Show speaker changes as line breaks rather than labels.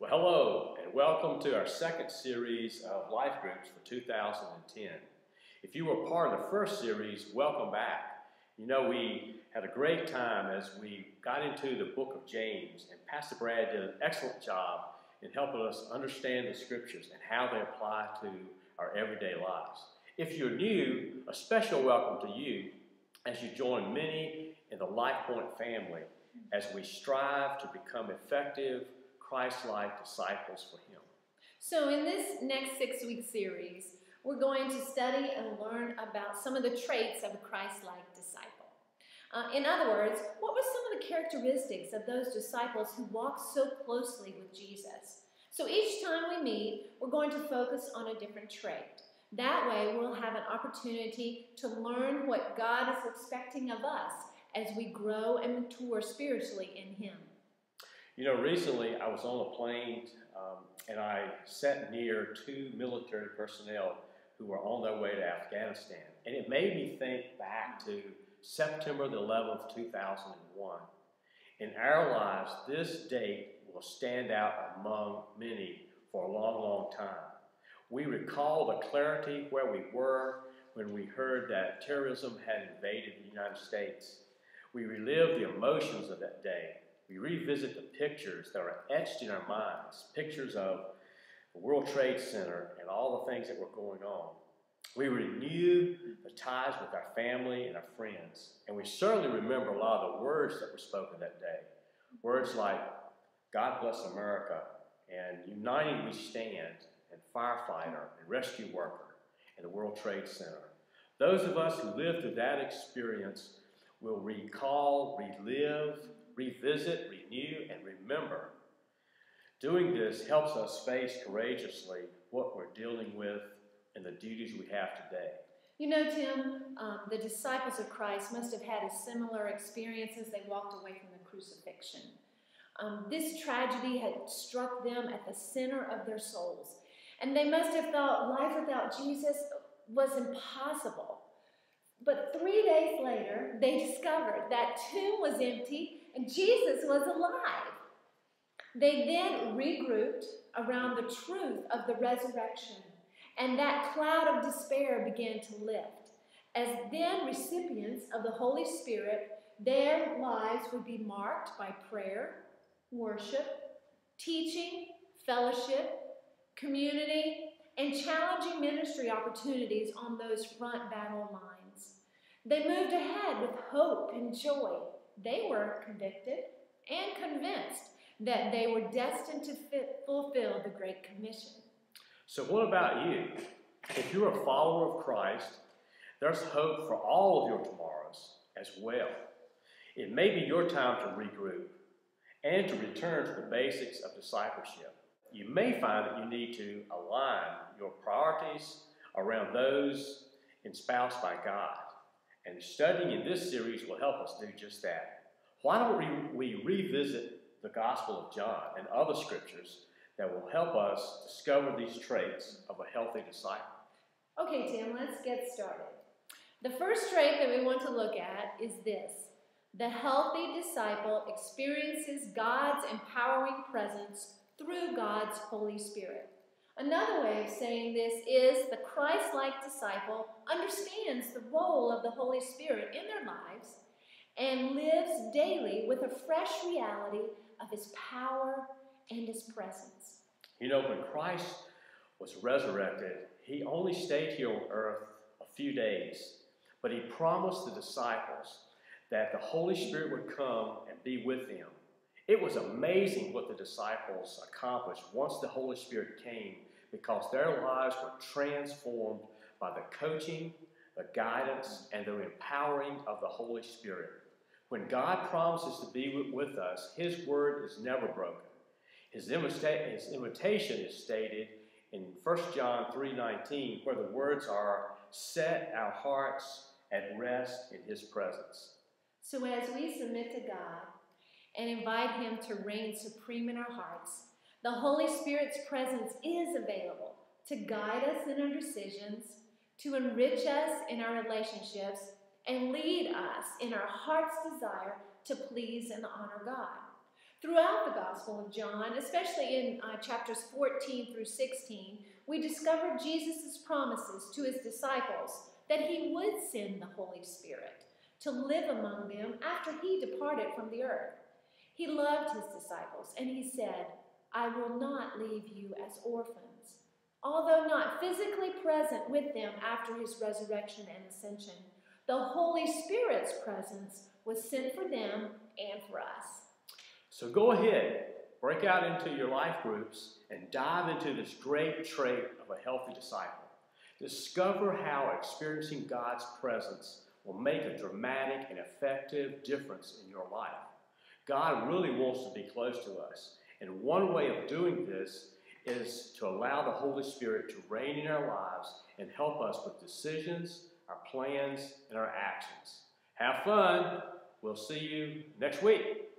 Well, hello, and welcome to our second series of life groups for 2010. If you were part of the first series, welcome back. You know, we had a great time as we got into the book of James, and Pastor Brad did an excellent job in helping us understand the scriptures and how they apply to our everyday lives. If you're new, a special welcome to you as you join many in the LifePoint family as we strive to become effective, Christ-like disciples for Him.
So in this next 6-week series, we're going to study and learn about some of the traits of a Christ-like disciple. In other words, what were some of the characteristics of those disciples who walked so closely with Jesus? So each time we meet, we're going to focus on a different trait. That way, we'll have an opportunity to learn what God is expecting of us as we grow and mature spiritually in Him.
You know, recently I was on a plane and I sat near two military personnel who were on their way to Afghanistan. And it made me think back to September the 11th, 2001. In our lives, this date will stand out among many for a long, long time. We recall the clarity where we were when we heard that terrorism had invaded the United States. We relive the emotions of that day. We revisit the pictures that are etched in our minds, pictures of the World Trade Center and all the things that were going on. We renew the ties with our family and our friends, and we certainly remember a lot of the words that were spoken that day. Words like, God bless America, and Uniting We Stand, and firefighter, and rescue worker, and the World Trade Center. Those of us who lived through that experience will recall, relive, revisit, renew, and remember. Doing this helps us face courageously what we're dealing with and the duties we have today.
You know, Tim, the disciples of Christ must have had a similar experience as they walked away from the crucifixion. This tragedy had struck them at the center of their souls, and they must have thought life without Jesus was impossible. But 3 days later, they discovered that tomb was empty and Jesus was alive. They then regrouped around the truth of the resurrection, and that cloud of despair began to lift. As then recipients of the Holy Spirit, their lives would be marked by prayer, worship, teaching, fellowship, community, and challenging ministry opportunities on those front battle lines. They moved ahead with hope and joy. They were convicted and convinced that they were destined to fulfill the Great Commission.
So what about you? If you're a follower of Christ, there's hope for all of your tomorrows as well. It may be your time to regroup and to return to the basics of discipleship. You may find that you need to align your priorities around those espoused by God. And studying in this series will help us do just that. Why don't we revisit the Gospel of John and other scriptures that will help us discover these traits of a healthy disciple?
Okay, Tim, let's get started. The first trait that we want to look at is this. The healthy disciple experiences God's empowering presence through God's Holy Spirit. Another way of saying this is the Christ-like disciple understands the role of the Holy Spirit in their lives and lives daily with a fresh reality of His power and His presence.
You know, when Christ was resurrected, He only stayed here on earth a few days, but He promised the disciples that the Holy Spirit would come and be with them. It was amazing what the disciples accomplished once the Holy Spirit came, because their lives were transformed by the coaching, the guidance, and the empowering of the Holy Spirit. When God promises to be with us, His word is never broken. His invitation is stated in 1 John 3:19, where the words are, set our hearts at rest in His presence.
So as we submit to God and invite Him to reign supreme in our hearts, the Holy Spirit's presence is available to guide us in our decisions, to enrich us in our relationships, and lead us in our heart's desire to please and honor God. Throughout the Gospel of John, especially in chapters 14 through 16, we discover Jesus' promises to his disciples that he would send the Holy Spirit to live among them after he departed from the earth. He loved his disciples, and he said, "I will not leave you as orphans." Although not physically present with them after his resurrection and ascension, the Holy Spirit's presence was sent for them and for us.
So go ahead, break out into your life groups and dive into this great trait of a healthy disciple. Discover how experiencing God's presence will make a dramatic and effective difference in your life. God really wants to be close to us, and one way of doing this is to allow the Holy Spirit to reign in our lives and help us with decisions, our plans, and our actions. Have fun. We'll see you next week.